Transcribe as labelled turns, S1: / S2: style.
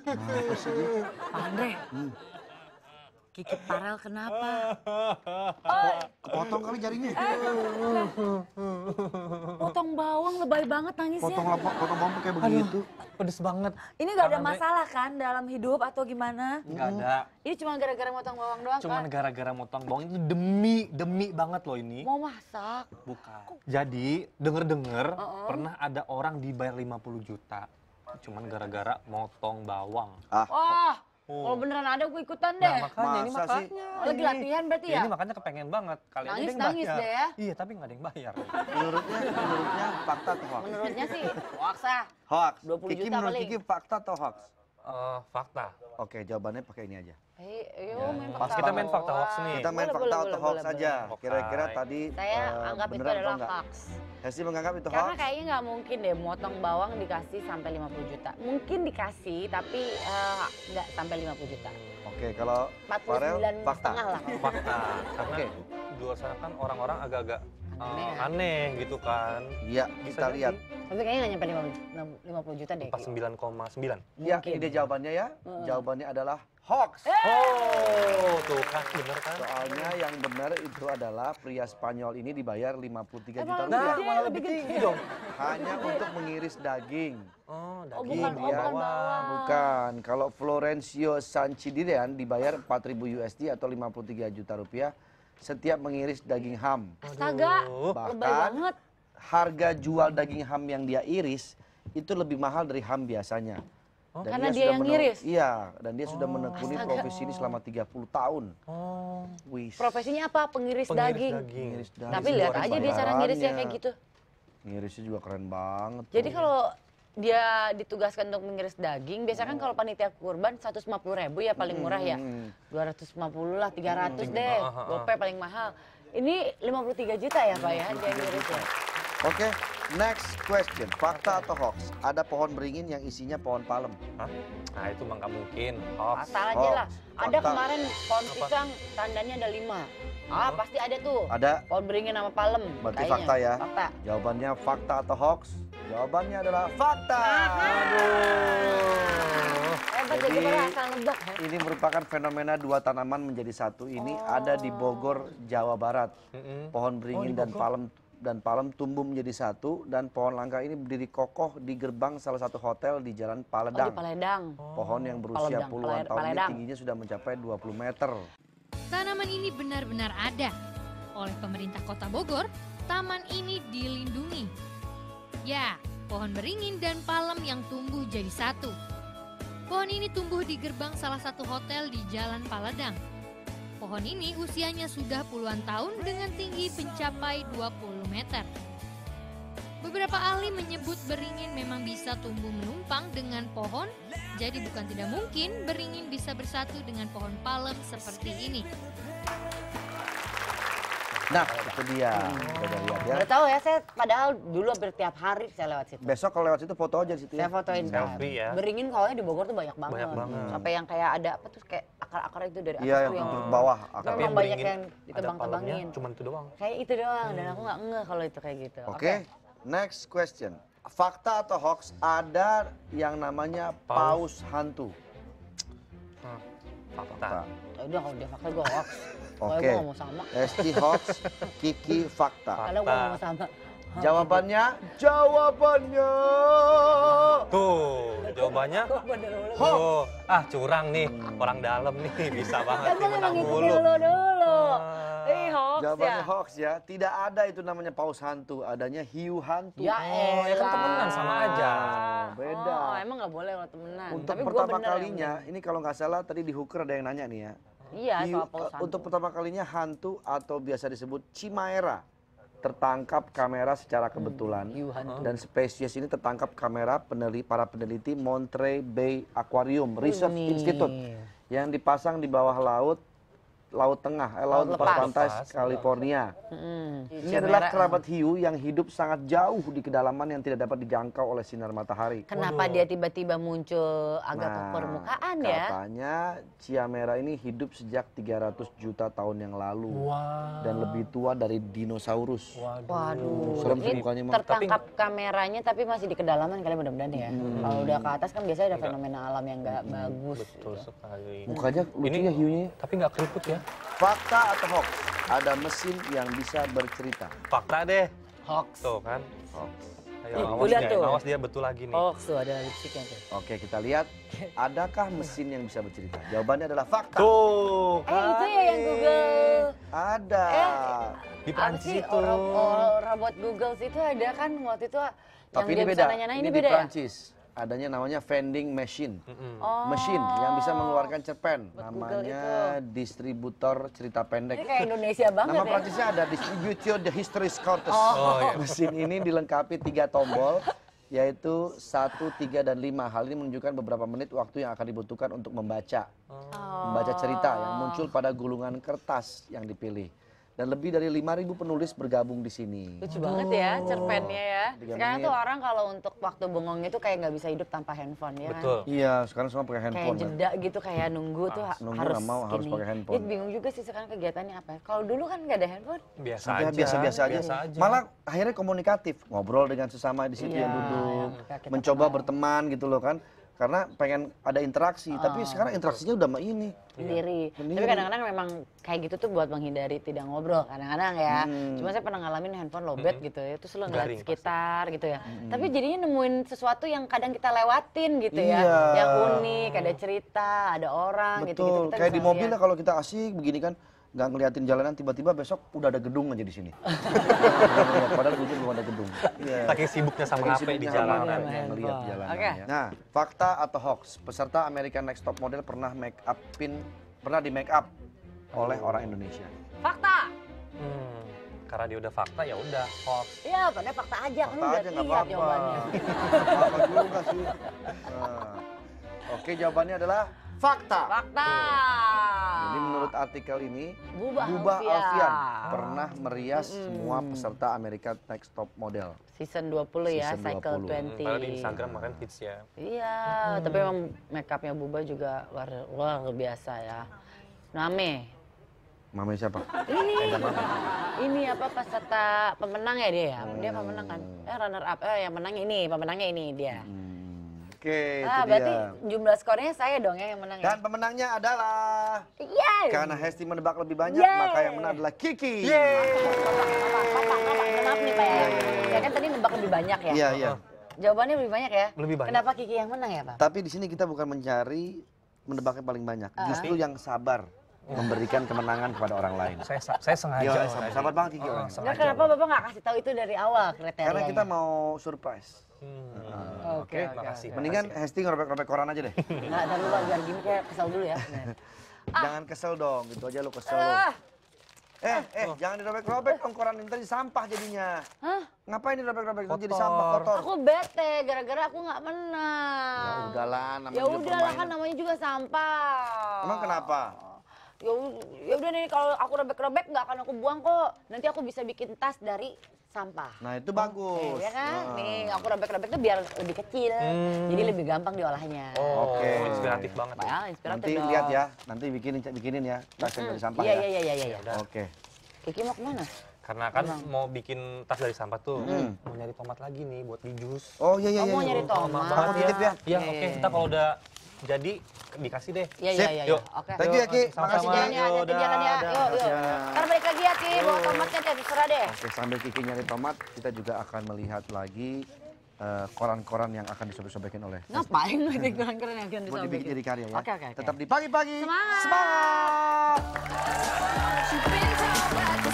S1: Apa sih dia?
S2: Pak Andre, Kiki Parel kenapa?
S1: Kepotong kali jarinya.
S2: Potong bawang lebay banget nangisnya.
S1: Potong bawang kayak begitu.
S3: Pedes banget.
S2: Ini nggak ada
S3: Andre.
S2: masalah kan dalam hidup atau gimana?
S3: Nggak ada.
S2: Ini cuma gara-gara motong bawang doang
S3: Cuman
S2: kan?
S3: gara-gara motong bawang itu demi banget loh ini.
S2: Mau masak.
S3: Bukan. Jadi denger-denger pernah ada orang dibayar 50 juta. Cuman gara-gara motong bawang.
S2: Wah, kalau beneran ada gue ikutan deh.
S3: Nah makanya ini
S1: Masa sih?
S3: makanya.
S2: Lagi latihan berarti ya?
S3: Ini makanya kepengen banget. Kali aja ada yang
S2: Nangis-nangis
S3: bayar.
S2: deh ya?
S3: Iya tapi nggak ada yang bayar.
S1: Menurutnya fakta atau hoax?
S2: Menurutnya sih hoax ah.
S1: Hoax.
S2: 20
S1: Kiki
S2: juta
S1: menurut
S2: paling.
S1: Kiki fakta atau hoax?
S3: Fakta.
S1: Oke, jawabannya pakai ini aja.
S2: Ayo main
S3: Pas
S2: fakta.
S3: kita main fakta hoax nih.
S1: Kita main
S2: Boleh,
S1: fakta
S2: boleh,
S1: atau
S2: boleh,
S1: hoax
S2: boleh,
S1: aja.
S3: boleh.
S1: Kira-kira
S3: Oke.
S1: tadi
S2: Saya anggap itu
S1: beneran atau
S2: adalah
S1: enggak?
S2: hoax.
S1: Hesti menganggap itu
S2: Karena
S1: hoax?
S2: kayaknya nggak mungkin deh motong bawang dikasih sampai 50 juta. Mungkin dikasih tapi nggak sampai 50 juta.
S1: Oke, kalau Farel
S2: 49
S1: fakta.
S2: setengah lah.
S3: Fakta. Karena
S1: Oke.
S3: di luar sana kan orang-orang agak-agak
S2: Aneh.
S3: aneh gitu kan.
S1: Iya, kita
S3: jadi.
S1: lihat.
S2: Tapi kayaknya nggak nyampe 50 juta deh.
S3: 49,9.
S1: Ya,
S2: Mungkin.
S1: ini dia jawabannya ya. Jawabannya adalah hoax.
S3: Oh, tuh kan bener kan?
S1: Soalnya yang benar itu adalah pria Spanyol ini dibayar 53 juta
S2: Emang
S1: rupiah.
S2: dia
S3: malah
S2: lebih
S3: lebih tinggi dong.
S1: Hanya untuk mengiris daging.
S3: Oh,
S2: Oh,
S3: daging
S2: bukan,
S3: ya.
S2: bawang.
S1: Bukan. Kalau Florencio Sanchidirian dibayar 4.000 USD atau 53 juta rupiah setiap mengiris daging ham.
S2: Astaga,
S3: Aduh.
S2: lebay
S1: Bahkan
S2: banget.
S1: harga jual daging ham yang dia iris itu lebih mahal dari ham biasanya. Dan
S2: Karena dia
S1: sudah
S2: yang ngiris?
S1: Iya, dan dia sudah menekuni profesi ini selama 30 tahun.
S3: Oh,
S1: Wih.
S2: Profesinya apa? Pengiris,
S3: pengiris
S2: daging.
S3: daging.
S1: Ngiris daging.
S2: Tapi lihat
S1: Goreng
S2: aja dia cara ngirisnya
S1: bayarannya.
S2: kayak gitu.
S1: Ngirisnya juga keren banget.
S2: Jadi
S1: tuh.
S2: kalau dia ditugaskan untuk mengiris daging, biasanya kan kalau panitia kurban 150.000 ya paling murah ya. 250 lah, 300 deh. Gopay paling mahal. Ini 53 juta ya Pak ya dia ngirisnya.
S1: Oke, next question. Fakta atau hoax? Ada pohon beringin yang isinya pohon palem.
S3: Hah? Nah itu mah nggak mungkin. Hoax.
S2: Asal aja lah. Ada
S1: Fakta.
S2: kemarin pohon pisang tandanya ada 5. Ah pasti ada tuh.
S1: Ada.
S2: Pohon beringin sama palem.
S1: Berarti
S2: kayaknya.
S1: fakta ya?
S2: Fakta.
S1: Jawabannya fakta atau hoax? Jawabannya adalah fakta.
S2: Hebat
S1: Jadi,
S2: jadi baru asal nebak.
S1: Ini merupakan fenomena dua tanaman menjadi satu. Ini ada di Bogor, Jawa Barat. Pohon beringin dan palem tumbuh menjadi satu dan pohon langka ini berdiri kokoh di gerbang salah satu hotel di Jalan
S2: Oh di
S1: Paledang.
S2: Paledang.
S1: Pohon yang berusia
S2: Paledang,
S1: puluhan tahun ini
S2: Paledang.
S1: tingginya sudah mencapai 20 meter.
S4: Tanaman ini benar-benar ada. Oleh pemerintah Kota Bogor, taman ini dilindungi. Ya, pohon beringin dan palem yang tumbuh jadi satu. Pohon ini tumbuh di gerbang salah satu hotel di Jalan Paledang. Pohon ini usianya sudah puluhan tahun dengan tinggi mencapai 20 meter. Beberapa ahli menyebut beringin memang bisa tumbuh menumpang dengan pohon, jadi bukan tidak mungkin beringin bisa bersatu dengan pohon palem seperti ini.
S1: Nah, itu dia. Udah lihat ya.
S2: Udah tahu ya, saya padahal dulu hampir tiap hari saya lewat situ.
S1: Besok kalau lewat situ foto aja di situ
S2: Saya
S1: ya.
S2: fotoin kan.
S3: Selfie ya.
S2: Beringin kalau di Bogor tuh banyak banget.
S3: Banyak banget.
S2: Sampai yang kayak ada apa tuh kayak akar-akar itu dari atas
S1: Iya,
S2: tuh
S1: yang
S2: yang
S1: ke bawah.
S2: Memang
S3: yang
S2: banyak
S3: beringin
S2: yang ditebang-tebangin.
S3: Cuman itu doang.
S2: Kayak itu doang dan aku nggak ngeh kalau itu kayak gitu.
S1: Oke, next question. Fakta atau hoax ada yang namanya paus hantu?
S3: Fakta.
S2: Ya udah kalau dia fakta gue hoax. Kalau
S1: Oke.
S2: gue nggak mau sama.
S1: Esti hoax, Kiki fakta.
S2: Kalau gue nggak mau sama.
S1: Jawabannya
S3: Tuh, jawabannya. Tuh, curang nih. Orang dalam nih, bisa banget
S2: Kan
S3: nih
S2: gue
S3: menang
S2: memang
S3: mulu.
S2: ngikutin lo dulu. Hoax
S1: Jawabannya
S2: ya.
S1: hoax ya. Tidak ada itu namanya paus hantu, adanya hiu hantu.
S2: Ya
S3: Oh, ya kan
S2: elah.
S3: temenan sama aja.
S1: Beda.
S2: Oh, emang nggak boleh kalau temenan.
S1: Untuk
S2: Tapi gua
S1: pertama
S2: bener
S1: kalinya, ini kalau nggak salah tadi di Hooker ada yang nanya nih ya.
S2: Iya,
S1: Hiu-
S2: soal paus hantu.
S1: Untuk pertama kalinya hantu atau biasa disebut chimaera tertangkap kamera secara kebetulan
S2: hiu hantu.
S1: dan spesies ini tertangkap kamera para peneliti Monterey Bay Aquarium Research
S2: Ini.
S1: Institute yang dipasang di bawah laut Laut Tengah, Laut Lepas Pantai California. Ini adalah kerabat hiu yang hidup sangat jauh di kedalaman yang tidak dapat dijangkau oleh sinar matahari.
S2: Kenapa dia tiba-tiba muncul agak ke permukaan ya?
S1: Katanya Cia Merah ini hidup sejak 300 juta tahun yang lalu. Dan lebih tua dari dinosaurus.
S2: Waduh,
S1: Serem sih
S2: ini
S1: mukanya, Mang.
S2: tertangkap kameranya tapi masih di kedalaman kali mudah-mudahan ya. Kalau udah ke atas kan biasanya ada fenomena alam yang nggak bagus.
S3: Betul sekali.
S1: Mukanya lucu ya hiunya.
S3: Tapi nggak keriput ya.
S1: Fakta atau hoax? Ada mesin yang bisa bercerita.
S3: Fakta deh.
S2: Hoax.
S3: Tuh kan.
S1: Hoax.
S3: Ayo,
S2: Ih,
S3: awas
S2: lihat
S3: dia,
S2: tuh.
S3: awas dia betul lagi nih.
S2: Hoax tuh ada lipstiknya tuh.
S1: Oke, kita lihat. Adakah mesin yang bisa bercerita? Jawabannya adalah fakta.
S3: Tuh.
S2: Itu ya yang Google.
S1: Ada.
S3: Di
S2: Apa
S3: Prancis
S2: sih
S3: itu.
S2: robot Google itu ada kan waktu itu
S1: Tapi
S2: yang
S1: ini
S2: dia
S1: beda.
S2: bisa nanya-nanya
S1: Ini
S2: ini
S1: di
S2: beda ya?
S1: Prancis. Adanya namanya vending machine.
S2: Oh.
S1: Mesin yang bisa mengeluarkan cerpen.
S2: Buat Google
S1: Namanya distributor cerita pendek.
S2: Ini kayak Indonesia banget
S1: Nama
S2: ya.
S1: Prancisnya ada Distribution de History Courtes.
S3: Oh, iya.
S1: Mesin ini dilengkapi 3 tombol, yaitu 1, 3, dan 5. Hal ini menunjukkan beberapa menit waktu yang akan dibutuhkan untuk membaca. Membaca cerita yang muncul pada gulungan kertas yang dipilih. Dan lebih dari 5.000 penulis bergabung di sini.
S2: Lucu banget ya cerpennya ya.
S1: 3
S2: Sekarang
S1: menit.
S2: tuh orang kalau untuk waktu bengong itu kayak nggak bisa hidup tanpa handphone ya kan.
S3: Betul.
S1: Iya, sekarang semua pakai
S2: Kayak
S1: handphone.
S2: jeda gitu kayak nunggu tuh
S1: Nunggu
S2: harus
S1: nggak mau, harus
S2: gini.
S1: pakai handphone.
S2: Ya, bingung juga sih sekarang kegiatannya apa. Kalau dulu kan nggak ada handphone.
S3: Biasa
S1: Sampai
S3: aja.
S1: biasa-biasa aja.
S3: Biasa aja.
S1: Malah akhirnya komunikatif, ngobrol dengan sesama di situ
S2: Iya,
S1: yang duduk,
S2: yang kita
S1: mencoba
S2: kenal.
S1: berteman gitu loh kan. Karena pengen ada interaksi, tapi sekarang interaksinya udah sama ini.
S2: Sendiri.
S1: Sendiri.
S2: Tapi kadang-kadang memang kayak gitu tuh buat menghindari tidak ngobrol kadang-kadang ya. Cuma saya pernah ngalamin handphone lowbat gitu ya, terus lo ngeliat
S3: Garing
S2: sekitar gitu ya. Tapi jadinya nemuin sesuatu yang kadang kita lewatin gitu ya.
S1: Iya.
S2: Yang unik, ada cerita, ada orang gitu-gitu.
S1: Betul,
S2: Kita
S1: kayak
S2: bisa
S1: di mobil
S2: lihat.
S1: lah kalau kita asik begini kan, nggak ngeliatin jalanan, tiba-tiba besok udah ada gedung aja di sini. Padahal ujung belum ada gedung. Iya.
S3: Saking sibuknya sama
S1: Saking
S3: HP di
S1: sibuknya
S3: jalan.
S1: sama
S2: kan.
S1: nggak ngeliat
S2: Oke.
S1: jalanannya. Nah, fakta atau hoax? Peserta American Next Top Model pernah di make up oleh orang Indonesia.
S2: Fakta.
S3: Karena dia udah fakta ya udah hoax.
S2: Iya, pada fakta aja kan
S1: Fakta
S2: udah
S1: aja nggak
S2: lihat
S1: apa-apa.
S2: jawabannya.
S1: Apa juga sih. Nah, oke, jawabannya adalah fakta.
S2: Fakta.
S1: Jadi menurut artikel ini,
S2: Bubah
S1: Alfian
S2: Alfian
S1: pernah merias semua peserta American Next Top Model.
S2: Season 20 ya,
S1: Season
S2: Cycle
S1: 20.
S2: 20.
S3: Padahal di Instagram makan hits ya.
S2: Iya, tapi memang make upnya Buba juga luar biasa ya. Name.
S1: Mama siapa?
S2: Ini apa peserta pemenang ya dia ya? Dia pemenang kan? Runner up, yang menang ini, pemenangnya ini dia.
S1: Oke, itu
S2: Berarti
S1: dia.
S2: jumlah skornya saya dong ya yang menang ya?
S1: Dan pemenangnya adalah
S2: Iya.
S1: karena Hesti menebak lebih banyak,
S2: Yeay.
S1: maka yang menang adalah Kiki.
S2: Bapak, maaf nih Pak ya. Ya kan tadi nebak lebih banyak ya?
S1: Iya, iya.
S2: Jawabannya lebih banyak ya?
S3: Lebih banyak.
S2: Kenapa Kiki yang menang ya Pak?
S1: Tapi di sini kita bukan mencari menebaknya paling banyak, justru yang sabar memberikan kemenangan kepada orang lain.
S3: Saya sengaja.
S1: Iya,
S3: orangnya.
S1: sabar banget Kiki orangnya.
S2: Enggak, kenapa Bapak nggak kasih tahu itu dari awal kriterianya?
S1: Karena kita mau surprise.
S2: Oke,
S3: makasih.
S1: Mendingan Hesti ngerobek-robek koran aja deh.
S2: Nggak, ntar dulu Pak, biar gini kayak kesel dulu ya.
S1: Jangan kesel dong, gitu aja lu kesel lu. Jangan dirobek-robek dong koran ini, tadi sampah jadinya.
S2: Hah?
S1: Ngapain dirobek-robek itu jadi
S3: Kotor.
S1: sampah kotor?
S2: Aku bete gara-gara aku nggak menang.
S1: Ya udahlah, namanya
S2: Ya
S1: juga
S2: udahlah kan
S1: permainan.
S2: namanya juga sampah.
S1: Emang kenapa?
S2: Ya udah nih kalau aku robek-robek nggak akan aku buang kok. Nanti aku bisa bikin tas dari sampah.
S1: Nah itu bagus.
S2: Ya kan?
S1: Nah.
S2: Nih aku robek-robek tuh biar lebih kecil. Jadi lebih gampang diolahnya.
S1: Oke.
S3: Inspiratif banget.
S2: Ya, inspiratif
S1: Nanti
S2: dong.
S1: lihat ya, nanti bikinin ya tas yang dari sampah
S2: Iya,
S1: ya.
S2: iya.
S1: Oke.
S2: Kiki mau kemana?
S3: Karena kan mau bikin tas dari sampah tuh, mau nyari tomat lagi nih buat di jus.
S1: Oh iya iya.
S2: Kamu mau
S1: iya.
S2: nyari tomat?
S1: Aku titip ya.
S3: Iya, oke. Kita kalau udah jadi dikasih deh.
S2: Iya,
S1: Sip,
S2: iya.
S3: yuk.
S2: Oke.
S1: Thank you ya Ki,
S3: Sama-sama.
S1: makasih
S2: Jalan
S1: Ki.
S2: ya, hati-hati jalan ya. Yuk. Ntar balik lagi ya Ki, bawa tomatnya Ki, terserah deh.
S1: Oke, sambil Kiki nyari tomat, kita juga akan melihat lagi koran-koran yang akan disobek-sobekin oleh Hesti.
S2: Ngapain ngerti keren-keren yang
S1: Buat dibikin jadi karya ya.
S2: Oke.
S1: Tetap di pagi-pagi.
S2: Semangat.
S1: Semangat.
S4: She brings out like the